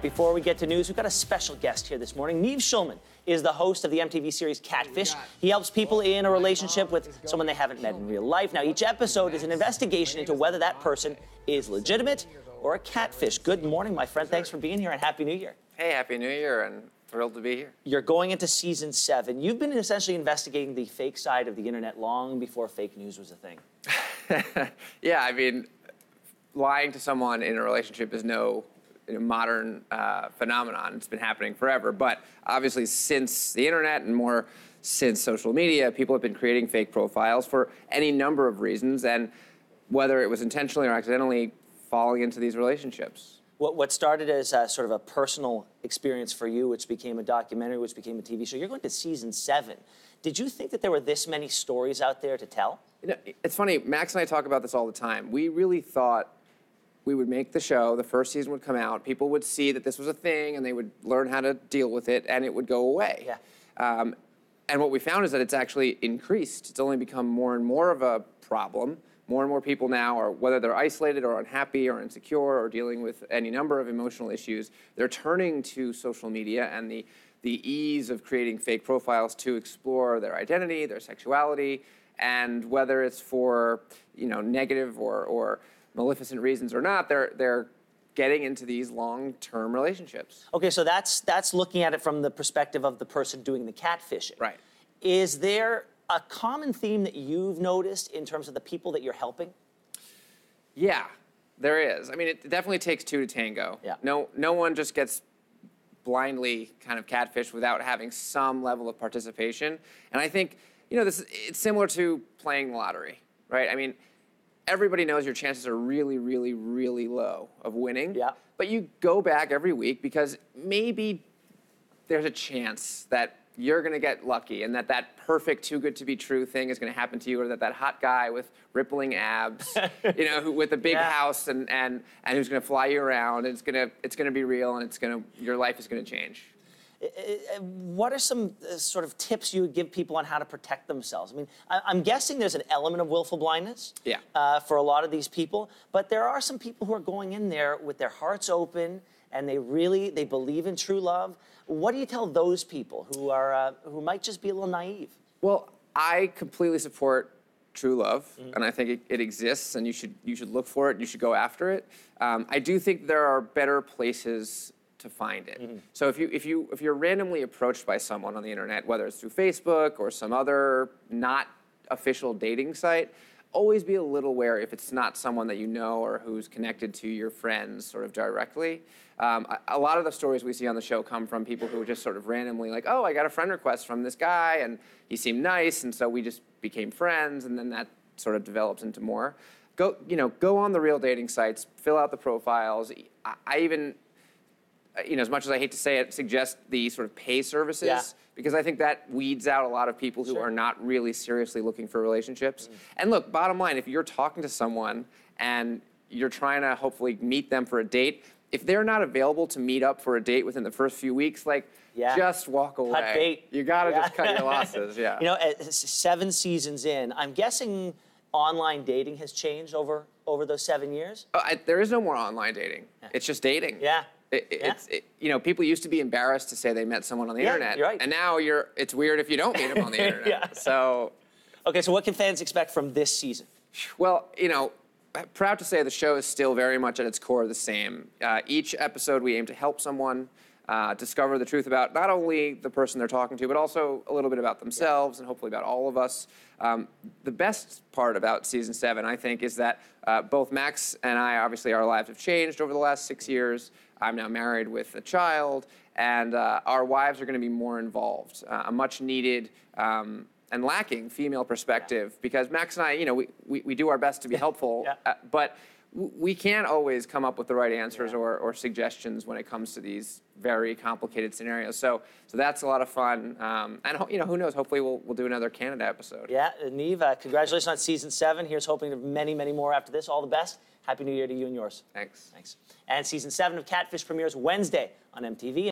Before we get to news, we've got a special guest here this morning. Nev Shulman is the host of the MTV series Catfish. He helps people in a relationship with someone they haven't met in real life. Now, each episode is an investigation into whether that person is legitimate or a catfish. Good morning, my friend. Thanks for being here, and Happy New Year. Hey, Happy New Year, and thrilled to be here. You're going into season 7. You've been essentially investigating the fake side of the internet long before fake news was a thing. Yeah, I mean, lying to someone in a relationship is no modern phenomenon. It's been happening forever. But obviously, since the internet and more since social media, people have been creating fake profiles for any number of reasons, and whether it was intentionally or accidentally falling into these relationships. What started as sort of a personal experience for you, which became a documentary, which became a TV show, you're going to season 7. Did you think that there were this many stories out there to tell? You know, it's funny, Max and I talk about this all the time. We really thought we would make the show, the first season would come out, people would see that this was a thing, and they would learn how to deal with it, and it would go away. Yeah. And what we found is that it's actually increased. It's only become more and more of a problem. More and more people now are, whether they're isolated or unhappy or insecure or dealing with any number of emotional issues, they're turning to social media and the ease of creating fake profiles to explore their identity, their sexuality, and whether it's for, you know, negative or maleficent reasons or not, they're getting into these long-term relationships. Okay, so that's looking at it from the perspective of the person doing the catfishing. Right. Is there a common theme that you've noticed in terms of the people that you're helping? Yeah, there is. I mean, it definitely takes two to tango. Yeah. No one just gets blindly kind of catfished without having some level of participation. And I think, you know, it's similar to playing the lottery, right? I mean, everybody knows your chances are really, really, really low of winning. Yeah. But you go back every week because maybe there's a chance that you're going to get lucky and that perfect too good to be true thing is going to happen to you, or that hot guy with rippling abs, you know, with a big house and who's going to fly you around, and it's going to be real, and your life is going to change. What are some sort of tips you would give people on how to protect themselves? I mean, I'm guessing there's an element of willful blindness for a lot of these people, but there are some people who are going in there with their hearts open and they believe in true love. What do you tell those people who might just be a little naive? Well, I completely support true love, and I think it exists, and you should look for it. You should go after it. I do think there are better places to find it. So if you're randomly approached by someone on the internet, whether it's through Facebook or some other not official dating site, always be a little wary if it's not someone that you know or who's connected to your friends sort of directly. A lot of the stories we see on the show come from people who are just sort of randomly like, oh, I got a friend request from this guy, and he seemed nice, and so we just became friends, and then that sort of develops into more. Go on the real dating sites, fill out the profiles. I even, you know, as much as I hate to say it, suggest the sort of pay services, because I think that weeds out a lot of people who are not really seriously looking for relationships. And look, bottom line, if you're talking to someone and you're trying to hopefully meet them for a date, if they're not available to meet up for a date within the first few weeks, like, just walk away. Cut bait. You gotta just cut your losses, You know, 7 seasons in, I'm guessing online dating has changed over those 7 years? There is no more online dating. It's just dating. Yeah. You know, people used to be embarrassed to say they met someone on the internet, you're right. And now it's weird if you don't meet them on the internet. So, okay, so what can fans expect from this season? Well, you know, proud to say the show is still very much at its core the same. Each episode we aim to help someone discover the truth about not only the person they're talking to, but also a little bit about themselves and hopefully about all of us. The best part about season 7, I think, is that both Max and I, obviously our lives have changed over the last 6 years. I'm now married with a child, and our wives are going to be more involved. A much needed and lacking female perspective, because Max and I, you know, we do our best to be helpful, but we can't always come up with the right answers or suggestions when it comes to these very complicated scenarios. So that's a lot of fun. And you know, who knows? Hopefully we'll do another Canada episode. Yeah, Nev, congratulations on season 7. Here's hoping to many, many more after this. All the best. Happy New Year to you and yours. Thanks. Thanks. And season 7 of Catfish premieres Wednesday on MTV.